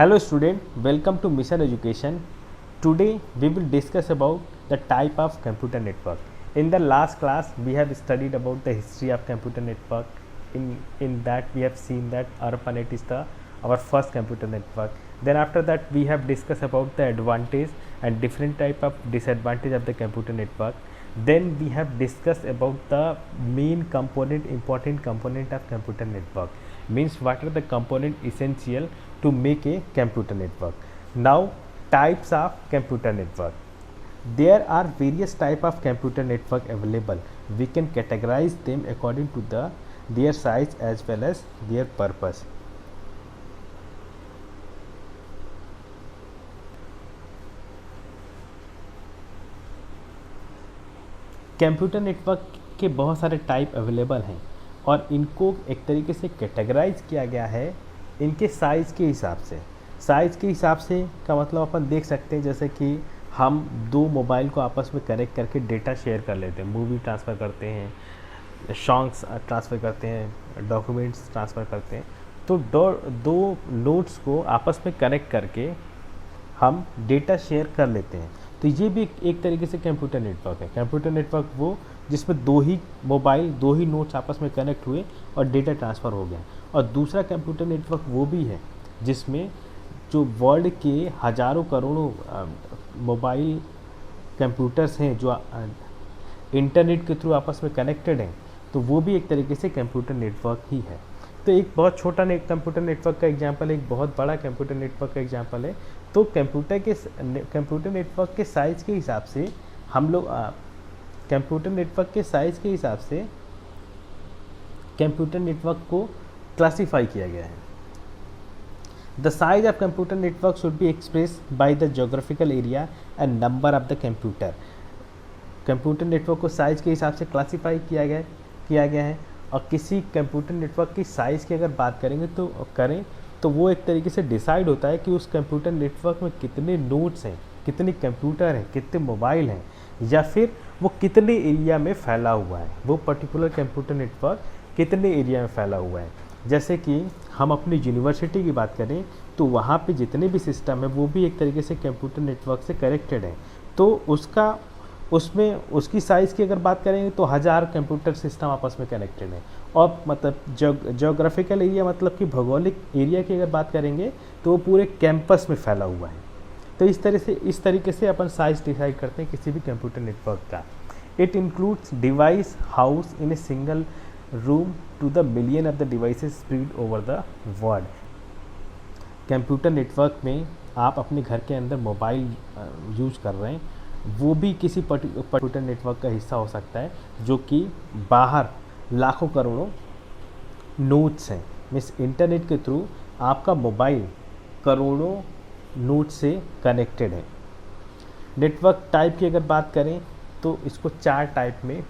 Hello student, welcome to Mission Education. Today we will discuss about the type of computer network. In the last class we have studied about the history of computer network. In that we have seen that ARPANET is our first computer network. Then after that we have discussed about the advantage and different type of disadvantage of the computer network. Then we have discussed about the main component, important component of computer network, means what are the component essential to make a computer network. Now types of computer network. There are various type of computer network available. We can categorize them according to their size as well as their purpose. Computer network के बहुत सारे type available हैं और इनको एक तरीके से categorise किया गया है इनके साइज़ के हिसाब से। साइज़ के हिसाब से का मतलब अपन देख सकते हैं, जैसे कि हम दो मोबाइल को आपस में कनेक्ट करके डेटा शेयर कर लेते हैं, मूवी ट्रांसफ़र करते हैं, सॉन्ग्स ट्रांसफ़र करते हैं, डॉक्यूमेंट्स ट्रांसफ़र करते हैं। तो दो नोट्स को आपस में कनेक्ट करके हम डेटा शेयर कर लेते हैं। तो ये भी एक तरीके से कंप्यूटर नेटवर्क है। कंप्यूटर नेटवर्क वो जिसमें दो ही मोबाइल, दो ही नोट्स आपस में कनेक्ट हुए और डेटा ट्रांसफ़र हो गया। और दूसरा कंप्यूटर नेटवर्क वो भी है जिसमें जो वर्ल्ड के हज़ारों करोड़ों मोबाइल कंप्यूटर्स हैं जो इंटरनेट के थ्रू आपस में कनेक्टेड हैं, तो वो भी एक तरीके से कंप्यूटर नेटवर्क ही है। तो एक बहुत छोटा कंप्यूटर नेटवर्क का एग्जांपल है, एक बहुत बड़ा कंप्यूटर नेटवर्क का एग्जांपल है। तो कंप्यूटर नेटवर्क के साइज़ के हिसाब से हम लोग कंप्यूटर नेटवर्क के साइज़ के हिसाब से कंप्यूटर नेटवर्क को क्लासिफाई किया गया है। The size of computer network should be express by the geographical area and number of the computer. Computer network को साइज़ के हिसाब से क्लासिफाई किया गया है। और किसी कंप्यूटर नेटवर्क की साइज़ की अगर बात करें तो वो एक तरीके से डिसाइड होता है कि उस कंप्यूटर नेटवर्क में कितने नोड्स हैं, कितने कंप्यूटर हैं, कितने मोबाइल हैं, या फिर वो कितने एरिया में फैला हुआ है, वो पर्टिकुलर कंप्यूटर नेटवर्क कितने एरिया में फैला हुआ है। जैसे कि हम अपनी यूनिवर्सिटी की बात करें तो वहाँ पे जितने भी सिस्टम है वो भी एक तरीके से कंप्यूटर नेटवर्क से कनेक्टेड है। तो उसकी साइज़ की अगर बात करेंगे तो 1000 कंप्यूटर सिस्टम आपस में कनेक्टेड है। और मतलब जोग्राफिकल एरिया मतलब कि भौगोलिक एरिया की अगर बात करेंगे तो वो पूरे कैंपस में फैला हुआ है। तो इस तरीके से अपन साइज़ डिसाइड करते हैं किसी भी कंप्यूटर नेटवर्क का। It includes device house in a single room to the million of the devices spread over the world. Computer network में आप अपने घर के अंदर मोबाइल यूज कर रहे हैं, वो भी किसी कंप्यूटर नेटवर्क का हिस्सा हो सकता है जो कि बाहर लाखों करोड़ों नोड्स हैं। मीन्स इंटरनेट के थ्रू आपका मोबाइल करोड़ों नोड से कनेक्टेड है। नेटवर्क टाइप की अगर बात करें तो इसको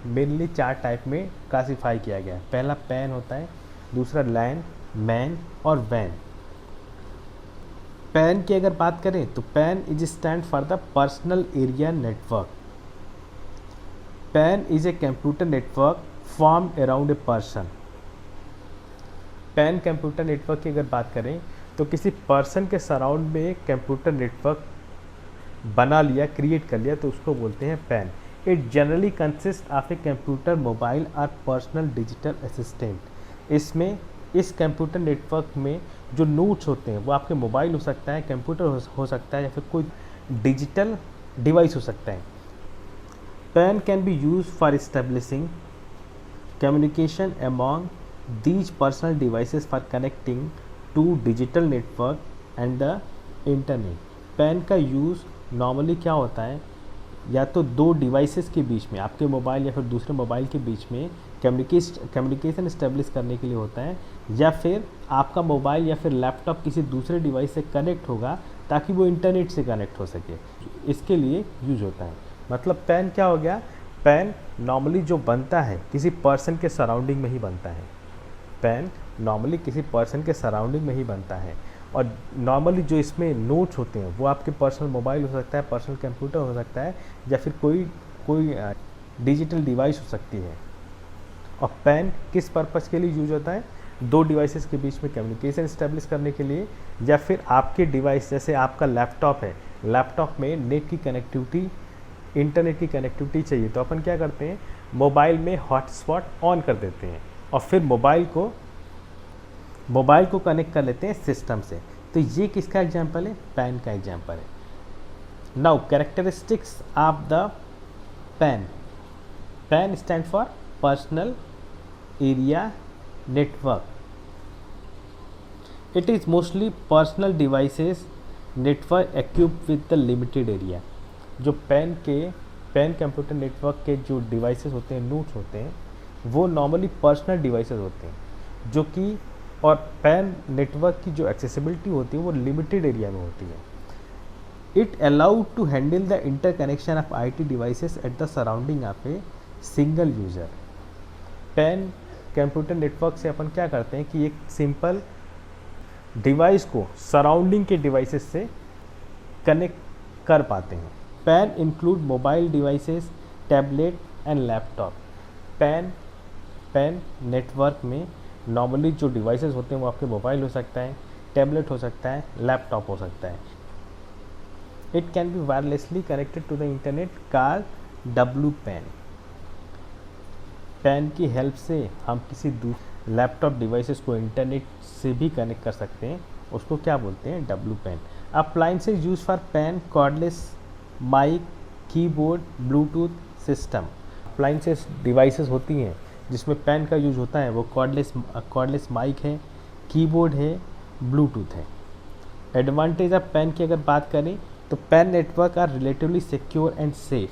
मेनली चार टाइप में क्लासिफाई किया गया है। पहला पैन होता है, दूसरा लैन, मैन और वैन। पैन की अगर बात करें तो pan is stand for the personal area network. Pan is a computer network form around a person. Pan computer network की अगर बात करें तो किसी पर्सन के सराउंड में कंप्यूटर नेटवर्क बना लिया, क्रिएट कर लिया, तो उसको बोलते हैं pan. It generally consist of a computer, mobile और पर्सनल डिजिटल असिस्टेंट। इस कंप्यूटर नेटवर्क में जो नोड्स होते हैं वो आपके मोबाइल हो सकता है, कंप्यूटर हो सकता है, या फिर कोई डिजिटल डिवाइस हो सकता है। PAN can be use for establishing communication among these personal devices for connecting to digital network and the internet. PAN का यूज़ नॉर्मली क्या होता है, या तो दो डिवाइसेस के बीच में, आपके मोबाइल या फिर दूसरे मोबाइल के बीच में कम्युनिकेशन इस्टेब्लिश करने के लिए होता है, या फिर आपका मोबाइल या फिर लैपटॉप किसी दूसरे डिवाइस से कनेक्ट होगा ताकि वो इंटरनेट से कनेक्ट हो सके, इसके लिए यूज होता है। मतलब पैन क्या हो गया, पैन नॉर्मली जो बनता है किसी पर्सन के सराउंडिंग में ही बनता है। पैन नॉर्मली किसी पर्सन के सराउंडिंग में ही बनता है। और नॉर्मली जो इसमें नोट्स होते हैं वो आपके पर्सनल मोबाइल हो सकता है, पर्सनल कंप्यूटर हो सकता है, या फिर कोई डिजिटल डिवाइस हो सकती है। और पेन किस पर्पज़ के लिए यूज होता है, दो डिवाइसेस के बीच में कम्युनिकेशन इस्टेब्लिश करने के लिए, या फिर आपके डिवाइस जैसे आपका लैपटॉप है, लैपटॉप में नेट की कनेक्टिविटी, इंटरनेट की कनेक्टिविटी चाहिए, तो अपन क्या करते हैं, मोबाइल में हॉटस्पॉट ऑन कर देते हैं और फिर मोबाइल को कनेक्ट कर लेते हैं सिस्टम से। तो ये किसका एग्जाम्पल है, पैन का एग्जाम्पल है। Now characteristics of the pan. Pen stand for personal area network. It is mostly personal devices network equipped with the limited area. जो पैन कंप्यूटर नेटवर्क के जो डिवाइसेस होते हैं, नोड्स होते हैं, वो नॉर्मली पर्सनल डिवाइसेस होते हैं, जो कि और पैन नेटवर्क की जो एक्सेसिबिलिटी होती है वो लिमिटेड एरिया में होती है। It allowed to handle the interconnection of IT devices at the surrounding of a single user. PAN computer network से अपन क्या करते हैं कि एक सिंपल डिवाइस को सराउंडिंग के डिवाइसेस से कनेक्ट कर पाते हैं। PAN include mobile devices, tablet and laptop. PAN network में नॉर्मली जो डिवाइसेस होते हैं वो आपके मोबाइल हो सकता है, टैबलेट हो सकता है, लैपटॉप हो सकता है। It can be wirelessly connected to the internet called WPAN। PAN की हेल्प से हम किसी लैपटॉप डिवाइसेस को इंटरनेट से भी कनेक्ट कर सकते हैं, उसको क्या बोलते हैं, WPAN। Appliances use for PAN, cordless mic, keyboard, bluetooth system. Appliances devices होती हैं जिसमें पैन का यूज होता है, वो कॉर्डलेस माइक है, कीबोर्ड है, ब्लूटूथ है। एडवांटेज ऑफ पैन की अगर बात करें तो PAN network are relatively secure and safe.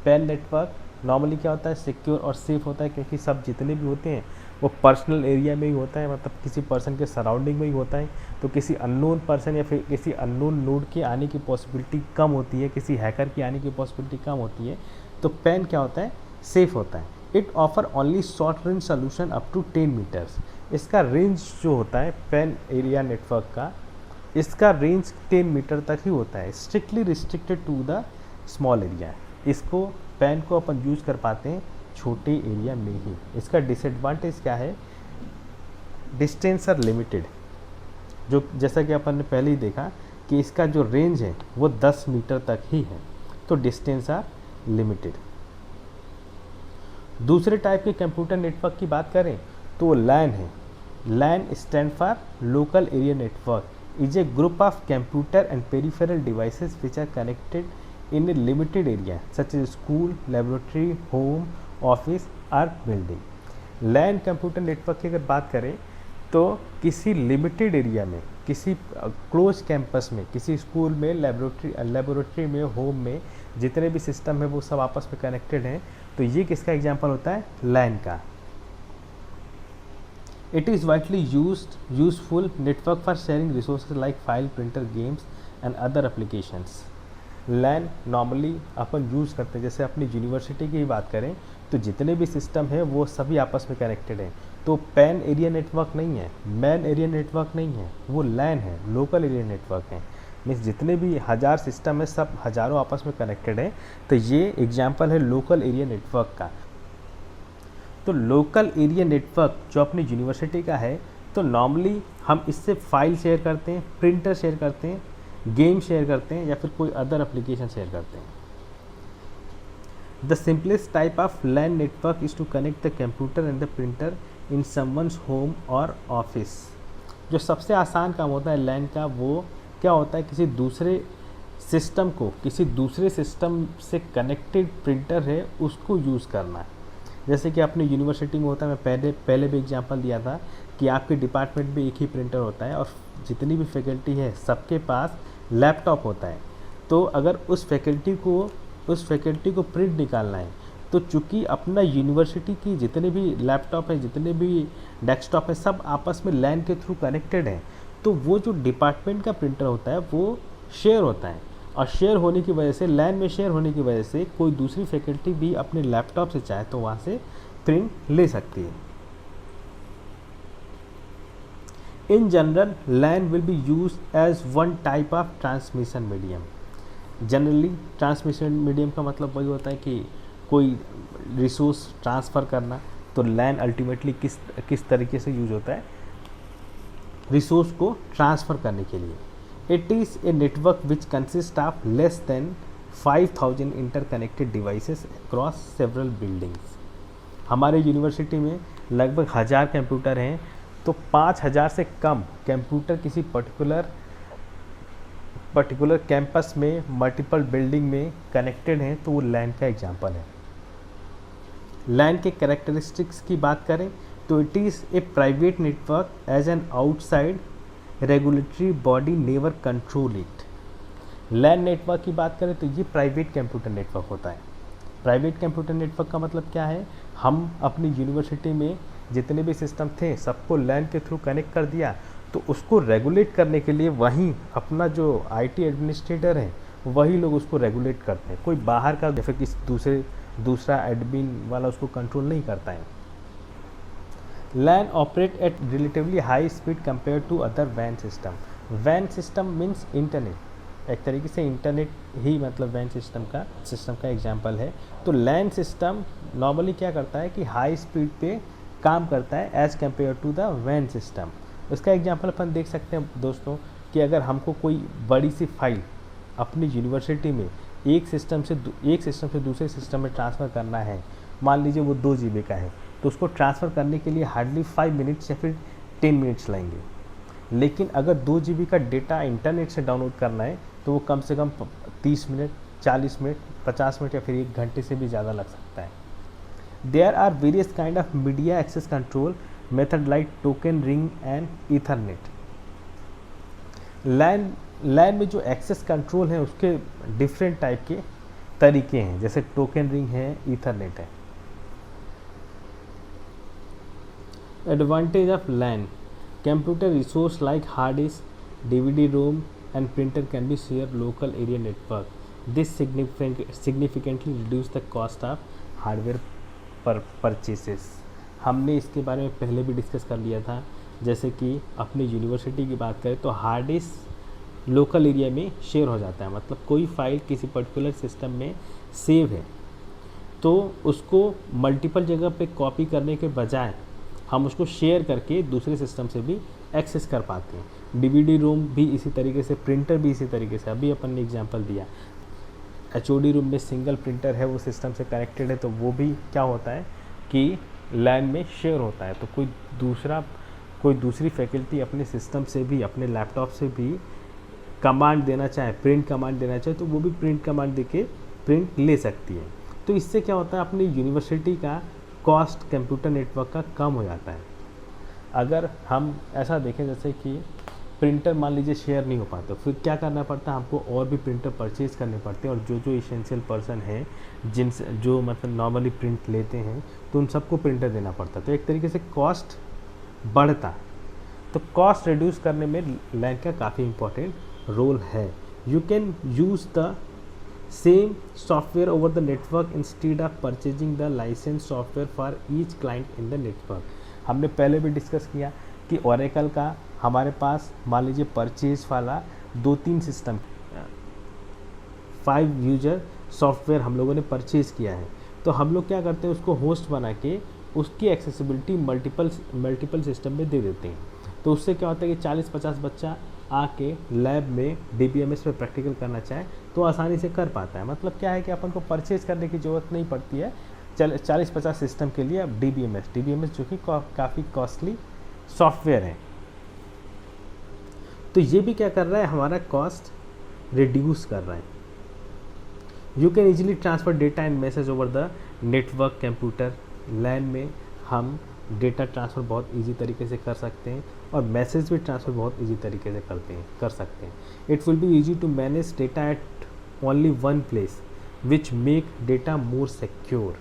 PAN network normally क्या होता है, सिक्योर और सेफ होता है, क्योंकि सब जितने भी होते हैं वो पर्सनल एरिया में ही होता है, मतलब किसी पर्सन के सराउंडिंग में ही होता है। तो किसी अननोन पर्सन या फिर किसी अननोन नोड के आने की पॉसिबिलिटी कम होती है, किसी हैकर की आने की पॉसिबिलिटी कम होती है। तो पैन क्या होता है, सेफ होता है। It offer only short range solution up to 10 metres. इसका रेंज जो होता है पैन एरिया नेटवर्क का, इसका रेंज 10 मीटर तक ही होता है, strictly restricted to the small area. इसको पैन को अपन यूज़ कर पाते हैं छोटे एरिया में ही। इसका डिसएडवांटेज क्या है, डिस्टेंस आर लिमिटेड। जो जैसा कि अपन ने पहले ही देखा कि इसका जो रेंज है वो 10 मीटर तक ही है, तो डिस्टेंस आर लिमिटेड। दूसरे टाइप के कंप्यूटर नेटवर्क की बात करें तो वो लैन है। LAN stand for local area network, is a group of computer and peripheral devices which are connected in a limited area such as school, laboratory, home, office or building। LAN computer network की अगर बात करें तो किसी limited area में, किसी close campus में, किसी स्कूल में, लेबोरेटरी में, होम में जितने भी सिस्टम है वो सब आपस में कनेक्टेड हैं। तो ये किसका एग्जाम्पल होता है, LAN का। It is widely useful network for sharing resources like file, printer, games and other applications। LAN normally upon use करते हैं, जैसे अपनी यूनिवर्सिटी की ही बात करें तो जितने भी सिस्टम है वो सभी आपस में कनेक्टेड हैं। तो पैन एरिया नेटवर्क नहीं है, मैन एरिया नेटवर्क नहीं है, वो LAN है, लोकल एरिया नेटवर्क है। मीन्स जितने भी 1000 सिस्टम है सब हज़ारों आपस में कनेक्टेड हैं। तो ये एग्जाम्पल है लोकल एरिया नेटवर्क का। तो लोकल एरिया नेटवर्क जो अपनी यूनिवर्सिटी का है, तो नॉर्मली हम इससे फाइल शेयर करते हैं, प्रिंटर शेयर करते हैं, गेम शेयर करते हैं या फिर कोई अदर एप्लीकेशन शेयर करते हैं। The simplest type of LAN network is to connect the computer and the printer in someone's home और ऑफिस। जो सबसे आसान काम होता है LAN का, वो क्या होता है, किसी दूसरे सिस्टम को किसी दूसरे सिस्टम से कनेक्टेड प्रिंटर है उसको यूज़ करना है। जैसे कि अपनी यूनिवर्सिटी में होता है, मैं पहले भी एग्जांपल दिया था कि आपके डिपार्टमेंट में एक ही प्रिंटर होता है और जितनी भी फैकल्टी है सबके पास लैपटॉप होता है। तो अगर उस फैकल्टी को प्रिंट निकालना है तो चूँकि अपना यूनिवर्सिटी की जितने भी लैपटॉप है, जितने भी डेस्कटॉप है, सब आपस में LAN के थ्रू कनेक्टेड हैं। तो वो जो डिपार्टमेंट का प्रिंटर होता है वो शेयर होता है, और शेयर होने की वजह से, LAN में शेयर होने की वजह से कोई दूसरी फैकल्टी भी अपने लैपटॉप से चाहे तो वहाँ से प्रिंट ले सकती है। In general LAN will be use as one type of transmission medium. Generally transmission medium का मतलब वही होता है कि कोई रिसोर्स ट्रांसफ़र करना। तो LAN अल्टीमेटली किस तरीके से यूज होता है, रिसोर्स को ट्रांसफ़र करने के लिए। It is a network which consist of less than 5000 interconnected devices across several buildings. हमारे यूनिवर्सिटी में लगभग 1000 कंप्यूटर हैं, तो 5000 से कम कंप्यूटर किसी पर्टिकुलर कैंपस में मल्टीपल बिल्डिंग में कनेक्टेड हैं, तो वो लैन का एग्जांपल है। लैन के कैरेक्टरिस्टिक्स की बात करें तो it is a private network as an outside regulatory body never control it. LAN network की बात करें तो ये प्राइवेट कंप्यूटर नेटवर्क होता है। प्राइवेट कंप्यूटर नेटवर्क का मतलब क्या है, हम अपनी यूनिवर्सिटी में जितने भी सिस्टम थे सबको लैन के थ्रू कनेक्ट कर दिया, तो उसको रेगुलेट करने के लिए वहीं अपना जो आईटी एडमिनिस्ट्रेटर है वही लोग उसको रेगुलेट करते हैं। कोई बाहर का या फिर किसी दूसरा एडमिन वाला उसको कंट्रोल नहीं करता है। LAN operate at relatively high speed compare to other वैन सिस्टम। वैन सिस्टम मीन्स इंटरनेट, एक तरीके से इंटरनेट ही मतलब वैन सिस्टम का एग्जांपल है। तो लैन सिस्टम नॉर्मली क्या करता है कि हाई स्पीड पे काम करता है एज़ कम्पेयर टू द वैन सिस्टम। उसका एग्जांपल अपन देख सकते हैं दोस्तों कि अगर हमको कोई बड़ी सी फाइल अपनी यूनिवर्सिटी में एक सिस्टम से दूसरे सिस्टम में ट्रांसफ़र करना है, मान लीजिए वो 2 GB का है, तो उसको ट्रांसफ़र करने के लिए हार्डली 5 मिनट्स या फिर 10 मिनट्स लगेंगे। लेकिन अगर 2 GB का डेटा इंटरनेट से डाउनलोड करना है तो वो कम से कम 30 मिनट, 40 मिनट, 50 मिनट या फिर 1 घंटे से भी ज़्यादा लग सकता है। There are various kind of media access control method like token ring and ethernet. LAN में जो एक्सेस कंट्रोल है उसके डिफरेंट टाइप के तरीके हैं, जैसे टोकन रिंग है, ईथरनेट है। Advantage of LAN, computer resource like hard disk, DVD ROM and printer can be share local area network. This significantly reduce the cost of hardware purchases. हमने इसके बारे में पहले भी डिस्कस कर लिया था। जैसे कि अपनी यूनिवर्सिटी की बात करें तो हार्ड डिस्क लोकल एरिया में शेयर हो जाता है, मतलब कोई फाइल किसी पर्टिकुलर सिस्टम में सेव है तो उसको मल्टीपल जगह पे कॉपी करने के बजाय हम उसको शेयर करके दूसरे सिस्टम से भी एक्सेस कर पाते हैं। DVD रोम भी इसी तरीके से, प्रिंटर भी इसी तरीके से। अभी अपन ने एग्जांपल दिया, HOD रूम में सिंगल प्रिंटर है, वो सिस्टम से कनेक्टेड है, तो वो भी क्या होता है कि लैन में शेयर होता है। तो कोई दूसरी फैकल्टी अपने सिस्टम से भी, अपने लैपटॉप से भी कमांड देना चाहे, प्रिंट कमांड देना चाहे, तो वो भी प्रिंट कमांड देके प्रिंट ले सकती है। तो इससे क्या होता है, अपनी यूनिवर्सिटी का कॉस्ट कंप्यूटर नेटवर्क का कम हो जाता है। अगर हम ऐसा देखें जैसे कि प्रिंटर मान लीजिए शेयर नहीं हो पाता, फिर क्या करना पड़ता है, हमको और भी प्रिंटर परचेज़ करने पड़ते हैं, और जो इसेंशियल पर्सन है जिनसे जो मतलब नॉर्मली प्रिंट लेते हैं तो उन सबको प्रिंटर देना पड़ता। तो एक तरीके से कॉस्ट बढ़ता। तो कॉस्ट रिड्यूस करने में लैन का काफ़ी इम्पोर्टेंट रोल है। You can use the same software over the network instead of purchasing the licence software for each client in the network. हमने पहले भी डिस्कस किया कि ओरेकल का हमारे पास मान लीजिए परचेज वाला 2-3 सिस्टम 5 यूजर सॉफ्टवेयर हम लोगों ने परचेज़ किया है, तो हम लोग क्या करते हैं, उसको होस्ट बना के उसकी एक्सेसिबिलिटी मल्टीपल सिस्टम में दे देते हैं। तो उससे क्या होता है कि 40-50 बच्चा आके लैब में DBMS पे प्रैक्टिकल करना चाहे तो आसानी से कर पाता है। मतलब क्या है कि अपन को परचेज़ करने की ज़रूरत नहीं पड़ती है 40-50 सिस्टम के लिए। अब DBMS जो कि काफ़ी कॉस्टली सॉफ्टवेयर है, तो ये भी क्या कर रहा है, हमारा कॉस्ट रिड्यूस कर रहा है। You can easily transfer data and message over the network computer. LAN में हम डेटा ट्रांसफ़र बहुत इजी तरीके से कर सकते हैं और मैसेज भी ट्रांसफ़र बहुत इजी तरीके से कर सकते हैं। It will be easy to manage data at only one place which make data more secure.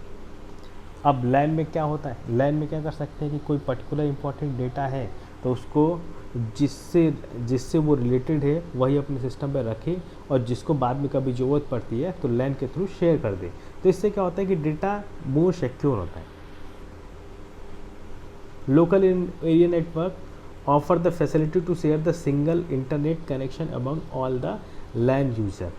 अब लैन में क्या होता है, लैन में क्या कर सकते हैं कि कोई पर्टिकुलर इंपॉर्टेंट डेटा है तो उसको जिससे वो रिलेटेड है वही अपने सिस्टम पर रखे, और जिसको बाद में कभी ज़रूरत पड़ती है तो लैन के थ्रू शेयर कर दे। तो इससे क्या होता है कि डेटा मोर सिक्योर होता है। Local area network offer the facility to share the single internet connection among all the LAN user.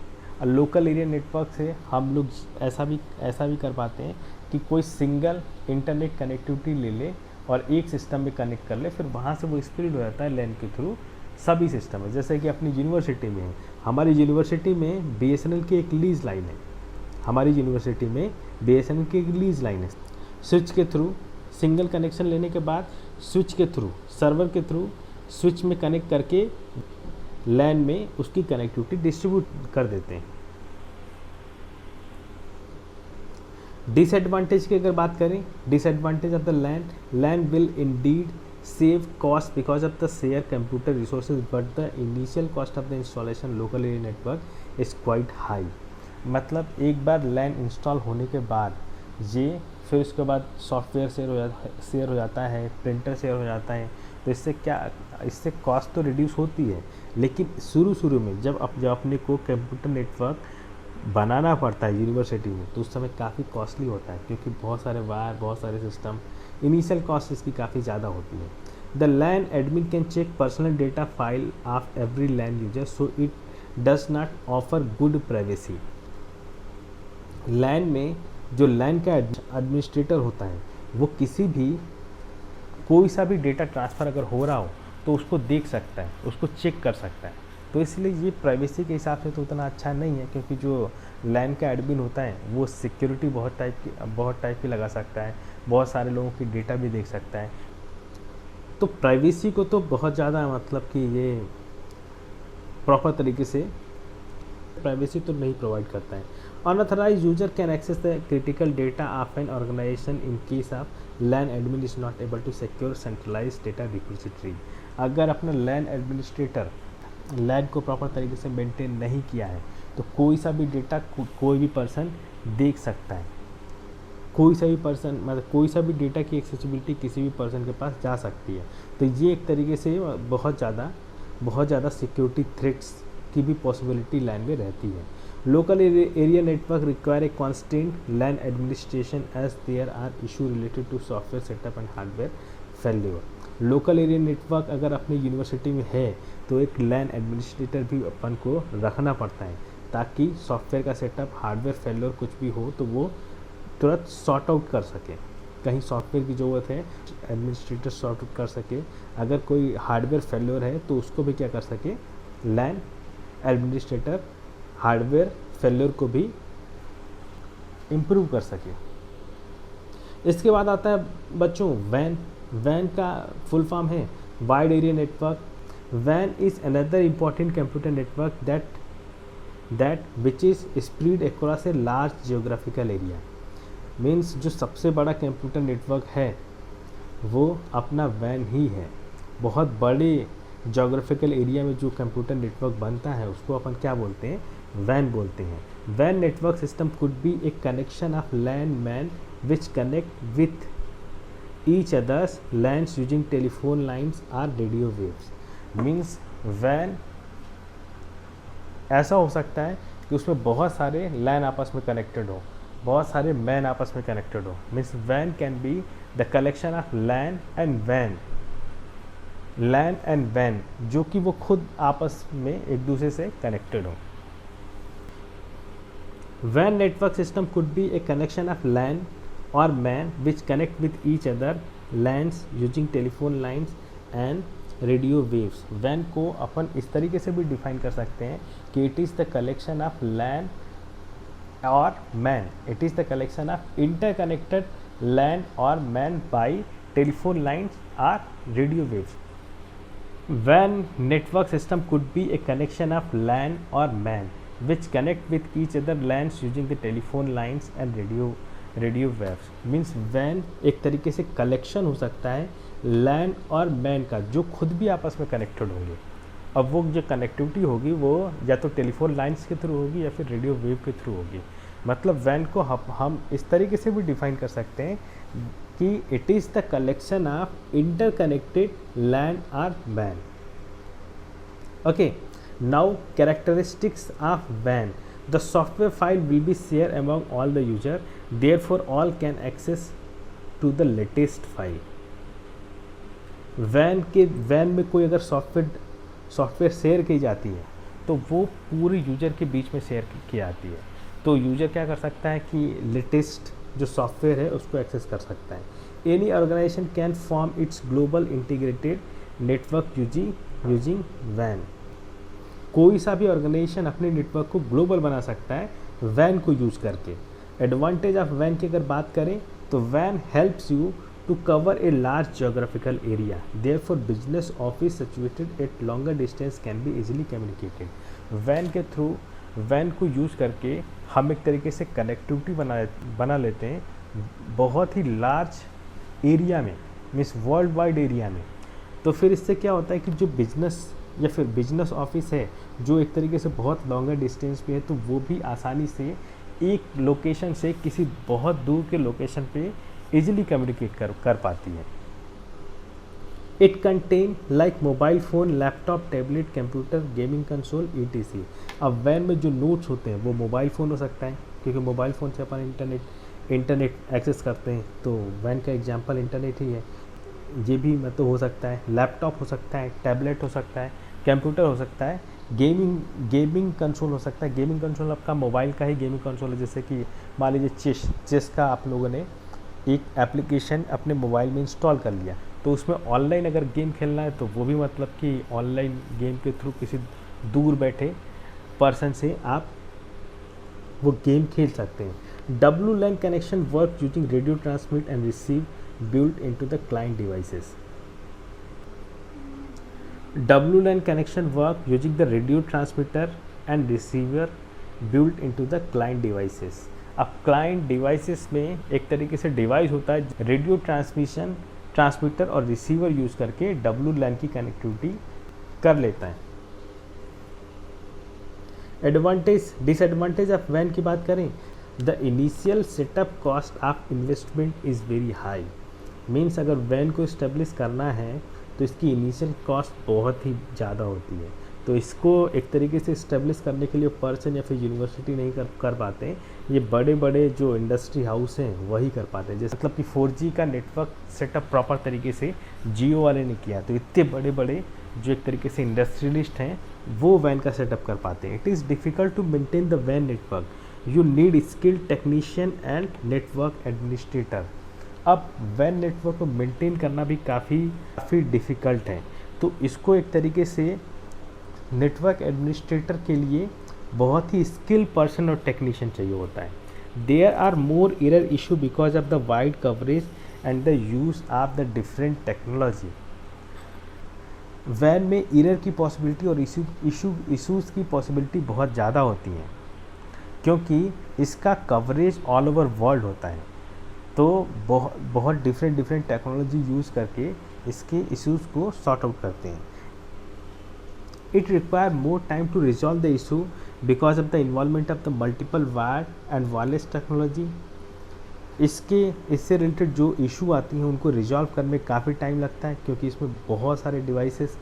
Local area network से हम लोग ऐसा भी कर पाते हैं कि कोई सिंगल इंटरनेट कनेक्टिविटी ले ले और एक सिस्टम में कनेक्ट कर ले, फिर वहाँ से वो स्प्रेड हो जाता है लैन के थ्रू सभी सिस्टम में। जैसे कि अपनी यूनिवर्सिटी में है, हमारी यूनिवर्सिटी में BSNL की एक लीज लाइन है, हमारी यूनिवर्सिटी में BSNL की एक लीज लाइन है। स्विच के थ्रू सिंगल कनेक्शन लेने के बाद स्विच के थ्रू, सर्वर के थ्रू स्विच में कनेक्ट करके लैन में उसकी कनेक्टिविटी डिस्ट्रीब्यूट कर देते हैं। डिसएडवांटेज की अगर बात करें, disadvantage of the LAN will indeed save cost because of the share computer resources, but the initial cost of the installation local area network is quite high। मतलब एक बार लैन इंस्टॉल होने के बाद ये फिर उसके बाद सॉफ्टवेयर शेयर हो जाता है, प्रिंटर शेयर हो जाता है, तो इससे कॉस्ट तो रिड्यूस होती है, लेकिन शुरू में जब अपने को कंप्यूटर नेटवर्क बनाना पड़ता है यूनिवर्सिटी में, तो उस समय काफ़ी कॉस्टली होता है, क्योंकि बहुत सारे वायर, बहुत सारे सिस्टम, इनिशियल कॉस्ट इसकी काफ़ी ज़्यादा होती है। The LAN admin can check personal data file of every LAN user, so it does not offer good privacy. LAN में जो लैन का एडमिनिस्ट्रेटर होता है, वो कोई सा भी डेटा ट्रांसफ़र अगर हो रहा हो तो उसको देख सकता है, उसको चेक कर सकता है। तो इसलिए ये प्राइवेसी के हिसाब से तो उतना अच्छा नहीं है, क्योंकि जो लैन का एडमिन होता है वो सिक्योरिटी बहुत टाइप की लगा सकता है, बहुत सारे लोगों की डेटा भी देख सकता है। तो प्राइवेसी को तो बहुत ज़्यादा मतलब कि ये प्रॉपर तरीके से प्राइवेसी तो नहीं प्रोवाइड करता है। Unauthorised user can access the critical data of an organisation in case of LAN admin is not able to secure centralised data repository. अगर अपना लैन एडमिनिस्ट्रेटर लैन को प्रॉपर तरीके से मेंटेन नहीं किया है, तो कोई सा भी डेटा कोई भी पर्सन देख सकता है, कोई सा भी पर्सन मतलब कोई सा भी डेटा की एक्सेसिबिलिटी किसी भी पर्सन के पास जा सकती है। तो ये एक तरीके से बहुत ज़्यादा सिक्योरिटी थ्रेट्स की भी पॉसिबिलिटी लैन में रहती है। Local area network require a constant LAN administration as there are issue related to software setup and hardware failure. Local area network अगर अपनी यूनिवर्सिटी में है तो एक लैन एडमिनिस्ट्रेटर भी अपन को रखना पड़ता है, ताकि सॉफ्टवेयर का सेटअप, हार्डवेयर फेल्योर कुछ भी हो तो वो तुरंत सॉर्ट आउट कर सके। कहीं सॉफ्टवेयर की ज़रूरत है, एडमिनिस्ट्रेटर सॉर्ट आउट कर सके। अगर कोई हार्डवेयर फेल्योर है तो उसको भी क्या कर सके, लैन एडमिनिस्ट्रेटर हार्डवेयर फेल्योर को भी इम्प्रूव कर सके। इसके बाद आता है बच्चों वैन का फुल फॉर्म है वाइड एरिया नेटवर्क। वैन is another important computer network that which is spread across a large geographical area. Means जो सबसे बड़ा कंप्यूटर नेटवर्क है वो अपना वैन ही है। बहुत बड़े जोग्राफिकल एरिया में जो कंप्यूटर नेटवर्क बनता है उसको अपन क्या बोलते हैं, वैन बोलते हैं। वैन network system could be a connection of LAN MAN which connect with each others LANs using telephone lines or radio waves. Means वैन ऐसा हो सकता है कि उसमें बहुत सारे लैन आपस में कनेक्टेड हो, बहुत सारे मैन आपस में कनेक्टेड हो। Means when can be the collection of LAN and when, जो कि वो खुद आपस में एक दूसरे से कनेक्टेड हो। वैन network system could be a connection of LAN और MAN which connect with each other LANs using telephone lines and radio waves. वैन को अपन इस तरीके से भी डिफाइन कर सकते हैं कि it is the collection of LAN और MAN, it is the collection of interconnected LAN और मैन बाई टेलीफोन लाइन्स और radio waves. WAN network system could be a connection of LAN or MAN which connect with each other LANs using the telephone lines and radio waves। Means WAN एक तरीके से collection हो सकता है LAN और MAN का, जो खुद भी आपस में कनेक्टेड होंगे। अब वो जो कनेक्टिविटी होगी वो या तो टेलीफोन लाइंस के थ्रू होगी या फिर रेडियो वेव के थ्रू होगी। मतलब WAN को हम इस तरीके से भी डिफाइन कर सकते हैं कि it is the collection of interconnected LAN और MAN। Okay, now characteristics of WAN। The software file will be share among all the user, therefore all can access to the latest file. WAN में कोई अगर software share की जाती है तो वो पूरे यूजर के बीच में शेयर की जाती है। तो यूजर क्या कर सकता है कि लेटेस्ट जो सॉफ्टवेयर है उसको एक्सेस कर सकता है। Any organisation can form its global integrated network using वैन। कोई सा भी ऑर्गेनाइजेशन अपने नेटवर्क को ग्लोबल बना सकता है वैन को यूज करके। एडवांटेज ऑफ वैन की अगर बात करें तो वैन helps you to cover a large geographical area, therefore business office situated at longer distance can be easily communicated। वैन के थ्रू वैन को यूज़ करके हम एक तरीके से कनेक्टिविटी बना लेते हैं बहुत ही लार्ज एरिया में, मीन्स वर्ल्ड वाइड एरिया में। तो फिर इससे क्या होता है कि जो बिजनेस या फिर बिजनेस ऑफिस है जो एक तरीके से बहुत लॉन्गर डिस्टेंस पे है, तो वो भी आसानी से एक लोकेशन से किसी बहुत दूर के लोकेशन पे इजीली कम्युनिकेट कर पाती है। It contain like mobile phone, laptop, tablet, computer, gaming console etc। अब वैन में जो नोट्स होते हैं वो मोबाइल फ़ोन हो सकता है, क्योंकि मोबाइल फ़ोन से अपन इंटरनेट एक्सेस करते हैं, तो वैन का एग्जांपल इंटरनेट ही है। ये भी मतलब हो सकता है, लैपटॉप हो सकता है, टैबलेट हो सकता है, कंप्यूटर हो सकता है, गेमिंग कंसोल हो सकता है। गेमिंग कंसोल आपका मोबाइल का ही गेमिंग कंसोल है, जैसे कि मान लीजिए चेस का आप लोगों ने एक एप्लीकेशन अपने मोबाइल में इंस्टॉल कर लिया, तो उसमें ऑनलाइन अगर गेम खेलना है तो वो भी मतलब कि ऑनलाइन गेम के थ्रू किसी दूर बैठे पर्सन से आप वो गेम खेल सकते हैं। WLAN connection work using radio transmit and receive built into the client devices। WLAN connection work using the radio transmitter and receiver built into the client devices। अब client devices में एक तरीके से डिवाइस होता है रेडियो ट्रांसमीटर और receiver use करके WLAN की कनेक्टिविटी कर लेता है। डिसएडवांटेज ऑफ वैन की बात करें, the initial setup cost of investment is very high. Means अगर वैन को इस्टेब्लिश करना है तो इसकी इनिशियल कॉस्ट बहुत ही ज़्यादा होती है, तो इसको एक तरीके से इस्टेब्लिश करने के लिए पर्सन या फिर यूनिवर्सिटी नहीं कर पाते, ये बड़े बड़े जो इंडस्ट्री हाउस हैं वही कर पाते हैं। जैसे मतलब कि 4G का नेटवर्क सेटअप प्रॉपर तरीके से जियो वाले ने किया, तो इतने बड़े बड़े जो एक तरीके से इंडस्ट्रियलिस्ट हैं वो वैन का सेटअप कर पाते हैं। It is difficult to maintain the वैन network, you need skilled technician and network administrator. अब वैन नेटवर्क को मेंटेन करना भी काफ़ी डिफ़िकल्ट है, तो इसको एक तरीके से नेटवर्क एडमिनिस्ट्रेटर के लिए बहुत ही स्किल पर्सन और टेक्नीशियन चाहिए होता है। There are more error issue because of the wide coverage and the use of the different technology. वैन में एरर की पॉसिबिलिटी और इशूज़ की पॉसिबिलिटी बहुत ज़्यादा होती हैं, क्योंकि इसका कवरेज ऑल ओवर वर्ल्ड होता है, तो बहुत डिफरेंट टेक्नोलॉजी यूज़ करके इसके इश्यूज़ को सॉर्ट आउट करते हैं। It require more time to resolve the issue because of the involvement of the multiple wire and wireless technology. इससे रिलेटेड जो इशू आती हैं उनको रिजॉल्व करने में काफ़ी टाइम लगता है, क्योंकि इसमें बहुत सारे डिवाइसेस,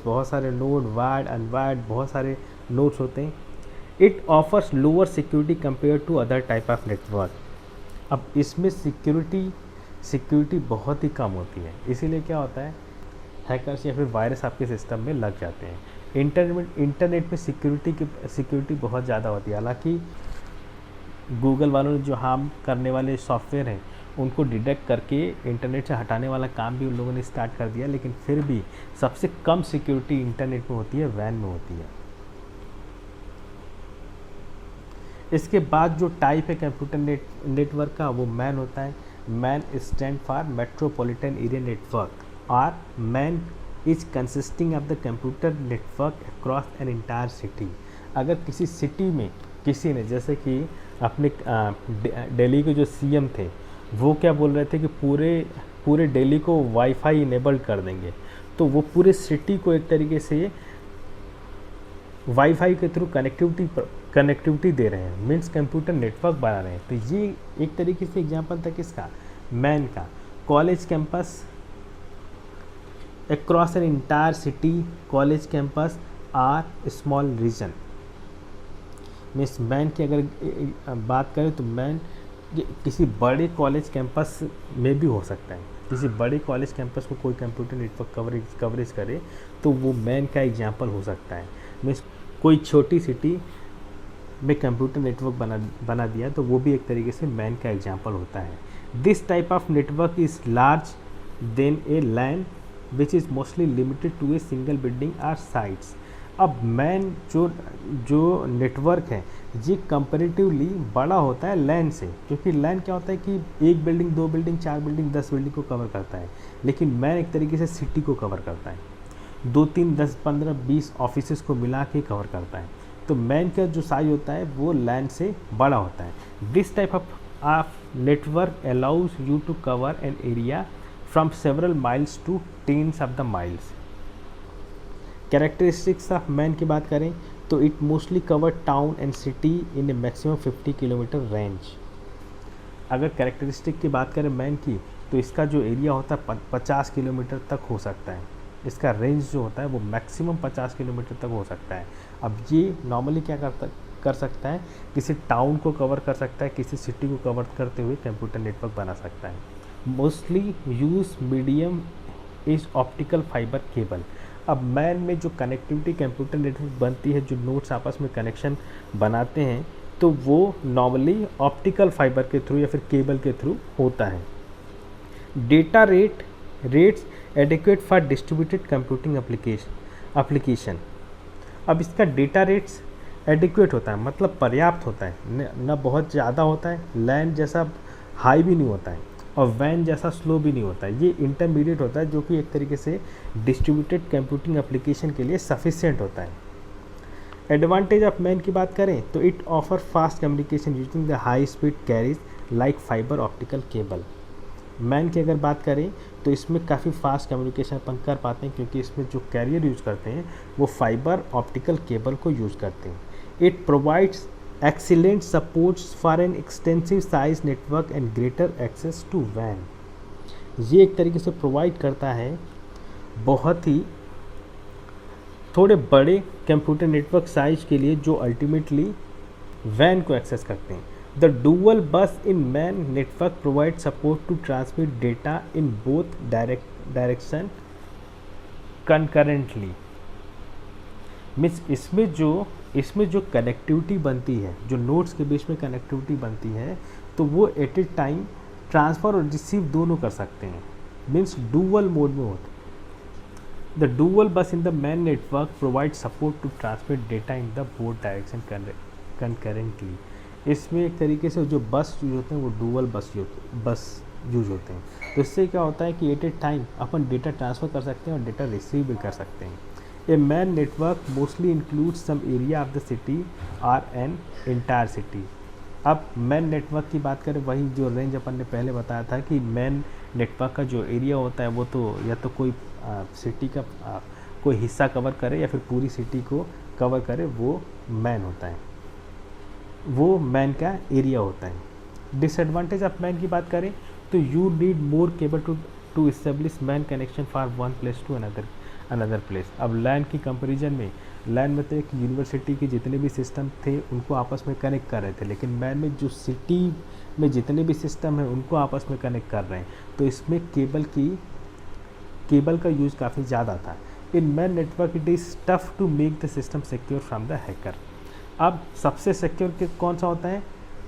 बहुत सारे नोड, वायर्ड, अनवायर्ड, बहुत सारे नोड्स होते हैं। It offers lower security compare to other type of network. अब इसमें सिक्योरिटी बहुत ही कम होती है, इसीलिए क्या होता है हैकर्स या फिर वायरस आपके सिस्टम में लग जाते हैं। इंटरनेट में सिक्योरिटी बहुत ज़्यादा होती है। हालांकि गूगल वालों ने जो हार्म करने वाले सॉफ्टवेयर हैं उनको डिटेक्ट करके इंटरनेट से हटाने वाला काम भी उन लोगों ने स्टार्ट कर दिया, लेकिन फिर भी सबसे कम सिक्योरिटी इंटरनेट में होती है, वैन में होती है। इसके बाद जो टाइप है कंप्यूटर नेटवर्क का वो मैन होता है। MAN stand for metropolitan area network, और MAN is consisting of the computer network across an entire city. अगर किसी सिटी में किसी ने, जैसे कि अपने दिल्ली के जो सीएम थे वो क्या बोल रहे थे कि पूरे दिल्ली को वाईफाई इनेबल्ड कर देंगे, तो वो पूरे सिटी को एक तरीके से वाईफाई के थ्रू कनेक्टिविटी दे रहे हैं, मीन्स कंप्यूटर नेटवर्क बना रहे हैं। तो ये एक तरीके से एग्जांपल था किसका, मैन का। College campus across an entire city, college campus or small region. Means MAN की अगर बात करें तो मैन किसी बड़े कॉलेज कैंपस में भी हो सकता है। किसी बड़े कॉलेज कैंपस को कोई कंप्यूटर नेटवर्क कवरेज करे तो वो मैन का एग्जांपल हो सकता है। मीन्स कोई छोटी सिटी में कंप्यूटर नेटवर्क बना दिया तो वो भी एक तरीके से मैन का एग्जांपल होता है। This type of network is large than a LAN which is mostly limited to a single building or sites. अब मैन जो नेटवर्क है ये कंपेरेटिवली बड़ा होता है लैन से, क्योंकि लैन क्या होता है कि 1 बिल्डिंग 2 बिल्डिंग 4 बिल्डिंग 10 बिल्डिंग को कवर करता है, लेकिन मैन एक तरीके से सिटी को कवर करता है, 2 3 10 15 20 ऑफिसेस को मिला के कवर करता है। तो मैन का जो साइज होता है वो लैन से बड़ा होता है। This type of network allows you to cover an area from several miles to tens of the miles. Characteristics of MAN की बात करें तो it mostly cover town and city in a maximum 50 kilometre range. अगर characteristic की बात करें man की तो इसका जो एरिया होता है 50 किलोमीटर तक हो सकता है, इसका रेंज जो होता है वो मैक्सिमम 50 किलोमीटर तक हो सकता है। अब ये नॉर्मली क्या कर सकता है, किसी टाउन को कवर कर सकता है, किसी सिटी को कवर करते हुए कंप्यूटर नेटवर्क बना सकता है। Mostly use medium is optical fibre cable. अब मैन में जो कनेक्टिविटी कंप्यूटर नेटवर्क बनती है, जो नोड्स आपस में कनेक्शन बनाते हैं, तो वो नॉर्मली ऑप्टिकल फाइबर के थ्रू या फिर केबल के थ्रू होता है। Data rates adequate for distributed computing application. अब इसका डेटा रेट्स एडिक्वेट होता है, मतलब पर्याप्त होता है, न बहुत ज़्यादा होता है, लैन जैसा हाई भी नहीं होता है और वैन जैसा स्लो भी नहीं होता है, ये इंटरमीडिएट होता है, जो कि एक तरीके से डिस्ट्रीब्यूटेड कंप्यूटिंग एप्लीकेशन के लिए सफिशिएंट होता है। एडवांटेज ऑफ मैन की बात करें तो it offer fast communication using the high speed carries like fibre optical cable. Man की अगर बात करें तो इसमें काफ़ी फास्ट कम्युनिकेशन अपन कर पाते हैं, क्योंकि इसमें जो कैरियर यूज़ करते हैं वो फाइबर ऑप्टिकल केबल को यूज़ करते हैं। It provides excellent supports for an extensive size network and greater access to WAN। ये एक तरीके से प्रोवाइड करता है बहुत ही थोड़े बड़े कंप्यूटर नेटवर्क साइज के लिए, जो अल्टीमेटली WAN को एक्सेस करते हैं। The dual bus in MAN network provide support to transmit data in both direction concurrently. Means इसमें जो कनेक्टिविटी बनती है, जो नोड्स के बीच में कनेक्टिविटी बनती है, तो वो एट ए टाइम ट्रांसफ़र और रिसीव दोनों कर सकते हैं। मीन्स डुअल मोड में होता है। The dual bus in the MAN network provide support to transmit data in the both direction concurrently. इसमें एक तरीके से जो बस यूज होते हैं वो डुअल बस यूज होते हैं। तो इससे क्या होता है कि एट ए टाइम अपन डेटा ट्रांसफ़र कर सकते हैं और डेटा रिसीव भी कर सकते हैं। A MAN network mostly includes some area of the city or an entire city। अब मैन नेटवर्क की बात करें, वही जो रेंज अपन ने पहले बताया था कि मैन नेटवर्क का जो एरिया होता है वो तो या तो कोई सिटी का कोई हिस्सा कवर करे या फिर पूरी सिटी को कवर करे, वो मैन होता है, वो मैन का एरिया होता है। डिसएडवांटेज ऑफ मैन की बात करें तो you need more cable to establish MAN connection for one place to another place. अब लैन की कंपैरिजन में, लैन में तो एक यूनिवर्सिटी के जितने भी सिस्टम थे उनको आपस में कनेक्ट कर रहे थे, लेकिन मैन में जो सिटी में जितने भी सिस्टम हैं उनको आपस में कनेक्ट कर रहे हैं, तो इसमें केबल का यूज़ काफ़ी ज़्यादा था। In MAN network it is tough to make the system secure from the hacker. अब सबसे सिक्योर कौन सा होता है,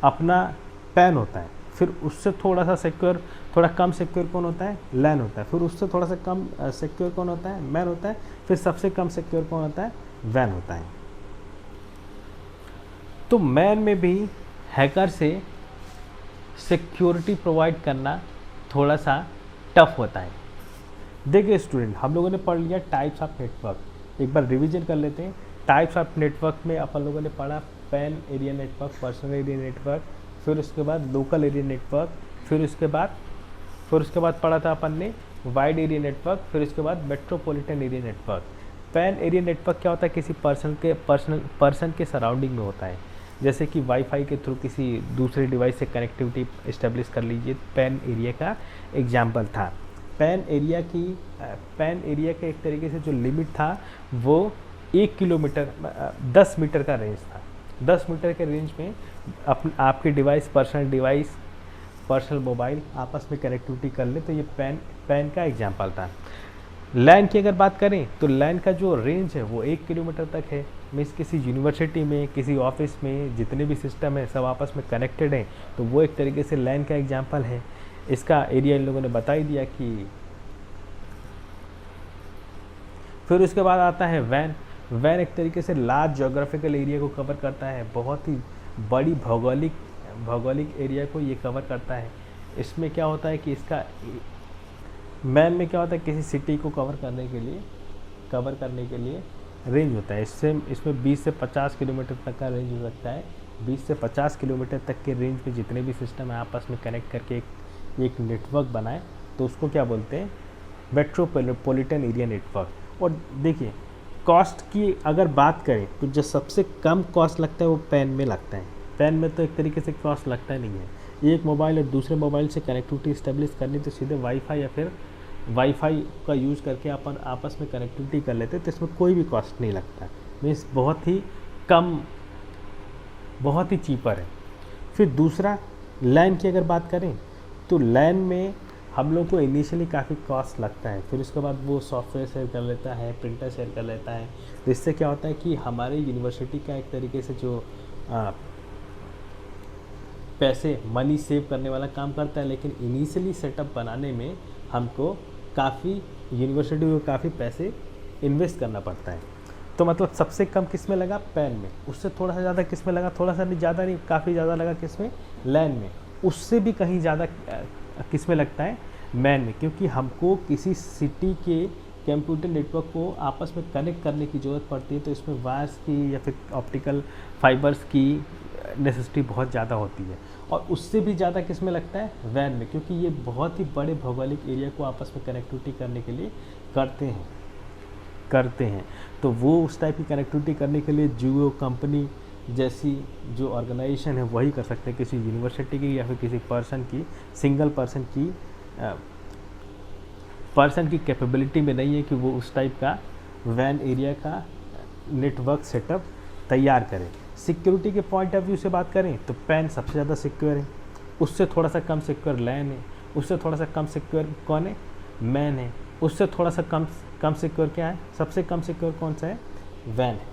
अपना पैन होता है, फिर उससे थोड़ा सा सिक्योर, थोड़ा कम सिक्योर कौन होता है, लैन होता है, फिर उससे थोड़ा सा कम सिक्योर कौन होता है, मैन होता है, फिर सबसे कम सिक्योर कौन होता है, वैन होता है। तो मैन में भी हैकर से सिक्योरिटी प्रोवाइड करना थोड़ा सा टफ होता है। देखिए स्टूडेंट, हम लोगों ने पढ़ लिया टाइप्स ऑफ नेटवर्क, एक बार रिवीजन कर लेते हैं। टाइप्स ऑफ नेटवर्क में अपन लोगों ने पढ़ा pan area network, personal area network, फिर उसके बाद लोकल एरिया नेटवर्क, फिर उसके बाद पढ़ा था अपन ने वाइड एरिया नेटवर्क, फिर उसके बाद metropolitan area network. Pan area network क्या होता है, किसी पर्सन के सराउंडिंग में होता है, जैसे कि वाईफाई के थ्रू किसी दूसरे डिवाइस से कनेक्टिविटी इस्टेब्लिश कर लीजिए, पैन एरिया का एग्जाम्पल था। पैन एरिया का एक तरीके से जो लिमिट था वो 1 किलोमीटर 10 मीटर का रेंज था। 10 मीटर के रेंज में आपके पर्सनल मोबाइल आपस में कनेक्टिविटी कर ले, तो ये पैन का एग्जाम्पल था। लैन की अगर बात करें तो लैन का जो रेंज है वो 1 किलोमीटर तक है। मीन्स किसी यूनिवर्सिटी में, किसी ऑफिस में जितने भी सिस्टम है सब आपस में कनेक्टेड हैं, तो वो एक तरीके से लैन का एग्जाम्पल है। इसका एरिया इन लोगों ने बता ही दिया कि। फिर उसके बाद आता है वैन। वैन एक तरीके से लार्ज जोग्राफिकल एरिया को कवर करता है, बहुत ही बड़ी भौगोलिक एरिया को ये कवर करता है। इसमें क्या होता है कि इसका मैन में क्या होता है, किसी सिटी को कवर करने के लिए रेंज होता है। इसमें 20 से 50 किलोमीटर तक का रेंज हो सकता है। 20 से 50 किलोमीटर तक के रेंज में जितने भी सिस्टम है आपस में कनेक्ट करके एक नेटवर्क बनाए तो उसको क्या बोलते हैं, मेट्रोपॉलिटन एरिया नेटवर्क। और देखिए कॉस्ट की अगर बात करें तो जो सबसे कम कॉस्ट लगता है वो पैन में लगता है। पैन में तो एक तरीके से कॉस्ट लगता ही नहीं है। एक मोबाइल और दूसरे मोबाइल से कनेक्टिविटी इस्टेब्लिश करनी तो सीधे वाईफाई या फिर वाईफाई का यूज़ करके अपन आपस में कनेक्टिविटी कर लेते, तो इसमें कोई भी कॉस्ट नहीं लगता, मीन्स बहुत ही चीपर है। फिर दूसरा लैन की अगर बात करें तो लैन में हम लोग को इनिशियली काफ़ी कॉस्ट लगता है, फिर उसके बाद वो सॉफ्टवेयर शेयर कर लेता है, प्रिंटर शेयर कर लेता है। तो इससे क्या होता है कि हमारे यूनिवर्सिटी का एक तरीके से जो मनी सेव करने वाला काम करता है, लेकिन इनिशियली सेटअप बनाने में हमको यूनिवर्सिटी को काफ़ी पैसे इन्वेस्ट करना पड़ता है। तो मतलब सबसे कम किस में लगा, पैन में। उससे थोड़ा सा ज़्यादा किस में लगा, थोड़ा सा नहीं, ज़्यादा नहीं, काफ़ी ज़्यादा लगा किस में, लैन में। उससे भी कहीं ज़्यादा किस में लगता है, मैन में, क्योंकि हमको किसी सिटी के कंप्यूटर नेटवर्क को आपस में कनेक्ट करने की ज़रूरत पड़ती है, तो इसमें वायर्स की या फिर ऑप्टिकल फाइबर्स की नेसेसिटी बहुत ज़्यादा होती है। और उससे भी ज़्यादा किस में लगता है, वैन में, क्योंकि ये बहुत ही बड़े भौगोलिक एरिया को आपस में कनेक्टिविटी करने के लिए करते हैं। तो वो उस टाइप की कनेक्टिविटी करने के लिए जियो कंपनी जैसी जो ऑर्गेनाइजेशन है वही कर सकते हैं, किसी यूनिवर्सिटी की या फिर किसी सिंगल पर्सन की कैपेबिलिटी में नहीं है कि वो उस टाइप का वैन एरिया का नेटवर्क सेटअप तैयार करें। सिक्योरिटी के पॉइंट ऑफ व्यू से बात करें तो पैन सबसे ज़्यादा सिक्योर है, उससे थोड़ा सा कम सिक्योर लैन है, उससे थोड़ा सा कम सिक्योर कौन है, मैन है, उससे थोड़ा सा कम सिक्योर क्या है, सबसे कम सिक्योर कौन सा है, वैन है।